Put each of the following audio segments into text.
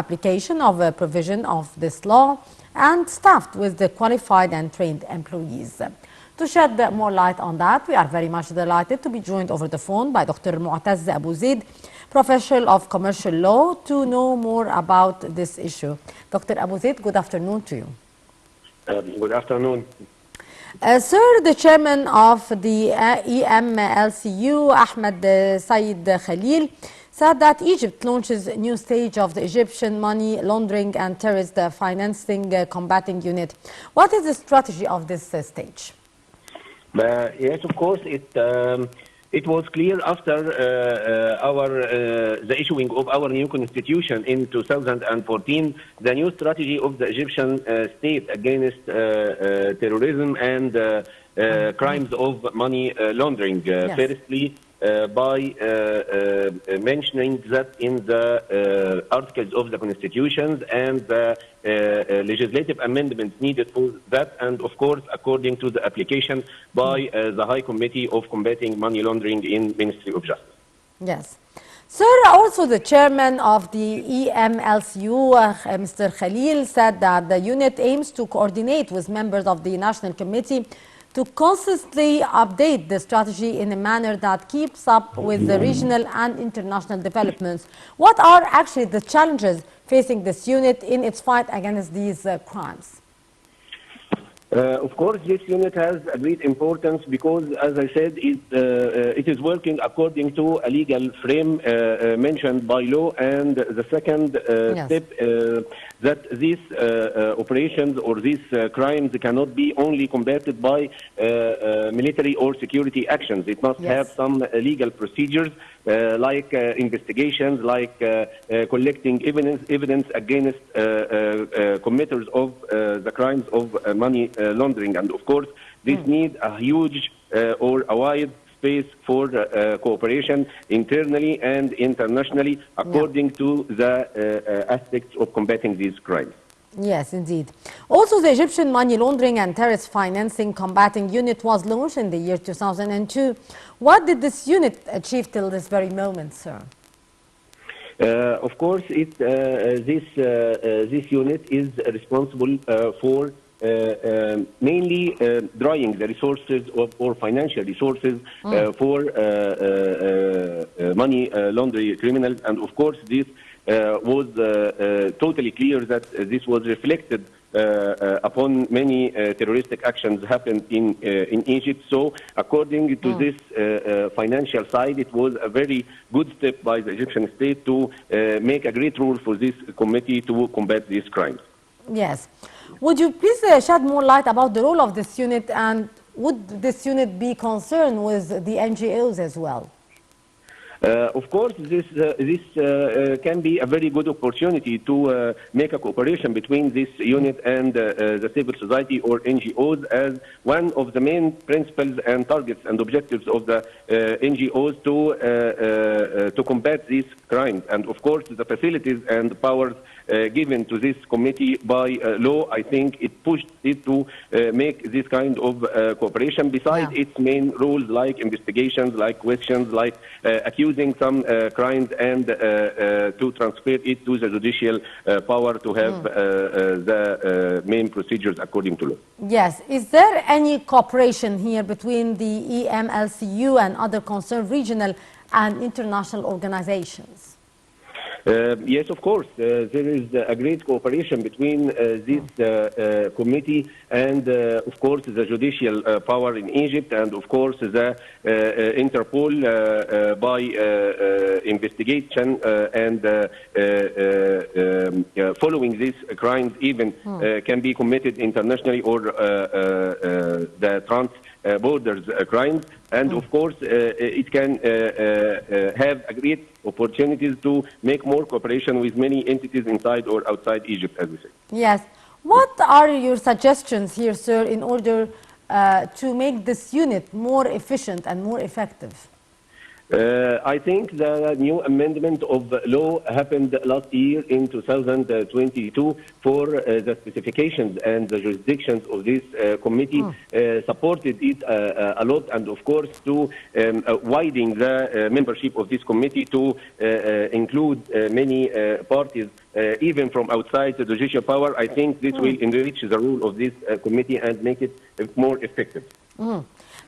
application of a provision of this law and staffed with the qualified and trained employees. To shed more light on that, we are very much delighted to be joined over the phone by Dr. Moatez Abu Zaid, Professor of Commercial Law, to know more about this issue. Dr. Abu Zaid, good afternoon to you. Good afternoon. Sir, the chairman of the EMLCU, Ahmed Said Khalil, said that Egypt launches a new stage of the Egyptian money laundering and terrorist financing combating unit. What is the strategy of this stage? Yes, of course, it was clear after the issuing of our new constitution in 2014, the new strategy of the Egyptian state against terrorism and crimes of money laundering. Yes. Firstly, by mentioning that in the articles of the constitutions and the legislative amendments needed for that, and of course according to the application by the High Committee of Combating Money Laundering in Ministry of Justice. Yes. Sir, also the chairman of the EMLCU, Mr. Khalil, said that the unit aims to coordinate with members of the National Committee to constantly update the strategy in a manner that keeps up with the regional and international developments. What are actually the challenges facing this unit in its fight against these crimes? Of course, this unit has a great importance because, as I said, it is working according to a legal frame mentioned by law. And the second step, that these operations or these crimes cannot be only combated by military or security actions. It must have some legal procedures like investigations, like collecting evidence against committers of the crimes of money laundering. And of course, this needs a huge or a wide space for cooperation internally and internationally according to the aspects of combating these crimes. Yes, indeed. Also, the Egyptian Money Laundering and Terrorist Financing Combating Unit was launched in the year 2002. What did this unit achieve till this very moment, sir? Of course, this unit is responsible for mainly drawing the resources or financial resources for money laundering criminals. And of course, this was totally clear that this was reflected upon many terroristic actions happened in Egypt. So according to this financial side, it was a very good step by the Egyptian state to make a great role for this committee to combat these crimes. Yes. Would you please shed more light about the role of this unit, and would this unit be concerned with the NGOs as well? Of course, this can be a very good opportunity to make a cooperation between this unit and the civil society or NGOs, as one of the main principles and targets and objectives of the NGOs to combat these crimes. And of course, the facilities and powers given to this committee by law, I think it pushed it to make this kind of cooperation, besides its main roles like investigations, like questions, like accusing some crimes, and to transfer it to the judicial power to have the main procedures according to law. Yes. Is there any cooperation here between the EMLCU and other concerned regional and international organizations? Yes, of course. There is a great cooperation between this committee and, of course, the judicial power in Egypt, and, of course, the Interpol by investigation and following these crimes even can be committed internationally, or the trans-borders crimes. And, of course, it can have a great opportunities to make more cooperation with many entities inside or outside Egypt, as we say. Yes. What are your suggestions here, sir, in order to make this unit more efficient and more effective? I think the new amendment of law happened last year in 2022 for the specifications and the jurisdictions of this committee supported it a lot, and of course to widen the membership of this committee to include many parties even from outside the judicial power. I think this will enrich the role of this committee and make it more effective.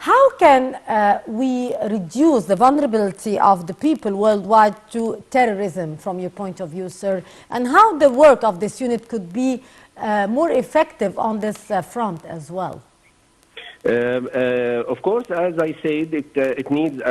How can we reduce the vulnerability of the people worldwide to terrorism from your point of view, sir? And how the work of this unit could be more effective on this front as well? Of course, as I said, it needs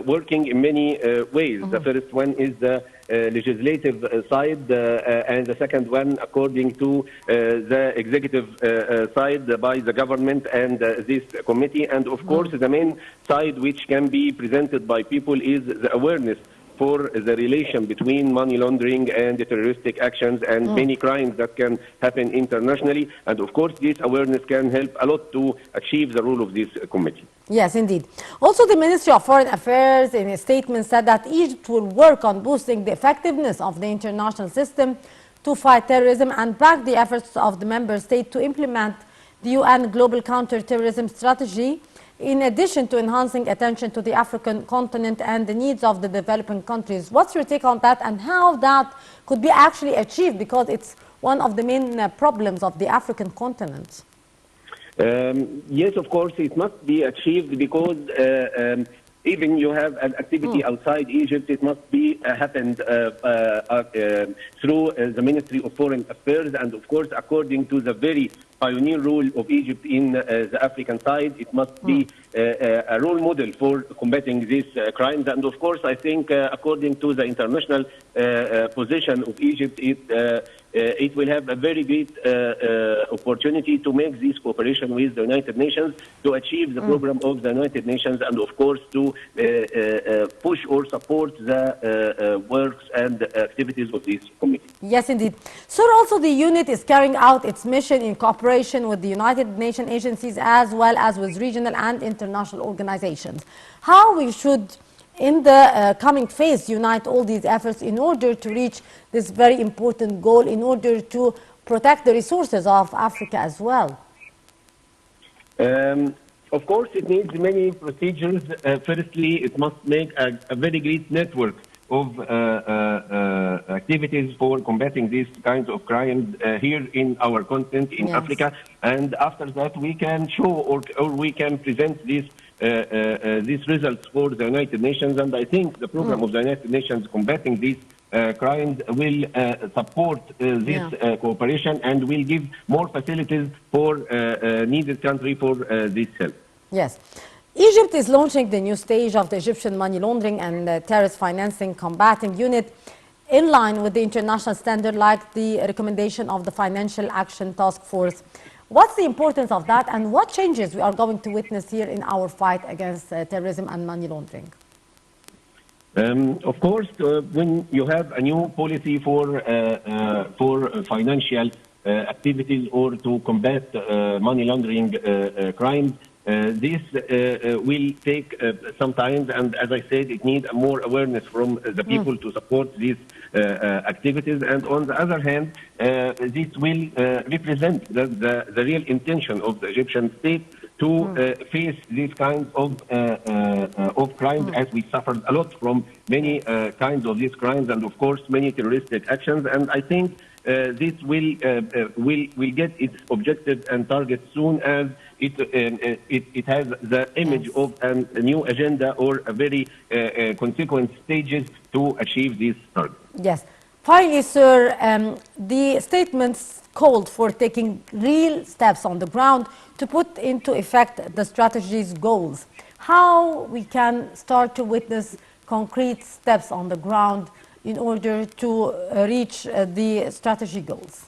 working in many ways. The first one is the legislative side, and the second one, according to the executive side by the government and this committee. And of course, the main side which can be presented by people is the awareness for the relation between money laundering and the terroristic actions and many crimes that can happen internationally. And of course, this awareness can help a lot to achieve the role of this committee. Yes, indeed. Also, the Ministry of Foreign Affairs in a statement said that Egypt will work on boosting the effectiveness of the international system to fight terrorism and back the efforts of the member state to implement the UN Global Counter-Terrorism Strategy, in addition to enhancing attention to the African continent and the needs of the developing countries. What's your take on that, and how that could be actually achieved, because it's one of the main problems of the African continent? Yes, of course, it must be achieved because even you have an activity outside Egypt, it must be happened through the Ministry of Foreign Affairs, and of course, according to the very pioneer role of Egypt in the African side, it must be a role model for combating these crimes. And of course, I think according to the international position of Egypt, it will have a very great opportunity to make this cooperation with the United Nations to achieve the program of the United Nations, and of course to push or support the works and activities of this committee. Yes, indeed. Sir, also the unit is carrying out its mission in cooperation with the United Nations agencies as well as with regional and international organizations. How we should, in the coming phase, unite all these efforts in order to reach this very important goal, in order to protect the resources of Africa as well? Of course, it needs many procedures. Firstly, it must make a very great network of activities for combating these kinds of crimes here in our continent, in Africa. And after that, we can show or we can present these results for the United Nations. And I think the program of the United Nations combating these crimes will support this cooperation and will give more facilities for needed country for this help. Yes. Egypt is launching the new stage of the Egyptian money laundering and terrorist financing combating unit in line with the international standard, like the recommendation of the Financial Action Task Force. What's the importance of that, and what changes we are going to witness here in our fight against terrorism and money laundering? Of course, when you have a new policy for financial activities or to combat money laundering crimes, this will take some time, and as I said, it needs more awareness from the people to support these activities. And on the other hand, this will represent the real intention of the Egyptian state to face these kinds of crimes, as we suffered a lot from many kinds of these crimes, and of course many terroristic actions. And I think this will get its objective and target soon as it has the image of a new agenda or a very consequent stages to achieve this target. Yes. Finally, sir, the statements called for taking real steps on the ground to put into effect the strategy's goals. How we can start to witness concrete steps on the ground in order to reach the strategy goals?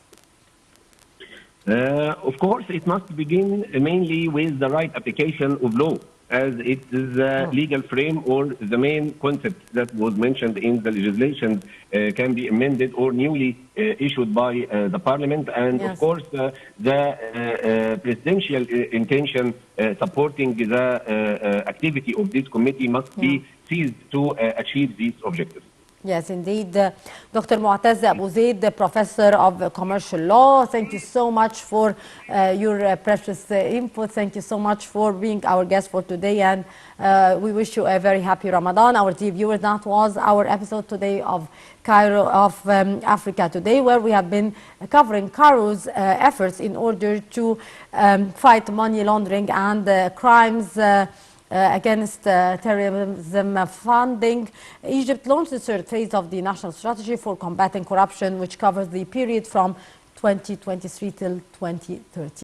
Of course, it must begin mainly with the right application of law, as it is the legal frame or the main concept that was mentioned in the legislation can be amended or newly issued by the parliament. And of course, the presidential intention supporting the activity of this committee must be seized to achieve these objectives. Yes, indeed. Dr. Moatez Abu Zaid, the professor of commercial law, thank you so much for your precious input. Thank you so much for being our guest for today, and we wish you a very happy Ramadan. Our dear viewers, that was our episode today of Cairo, of Africa Today, where we have been covering Cairo's efforts in order to fight money laundering and crimes against terrorism funding. Egypt launched the third phase of the national strategy for combating corruption, which covers the period from 2023 till 2030.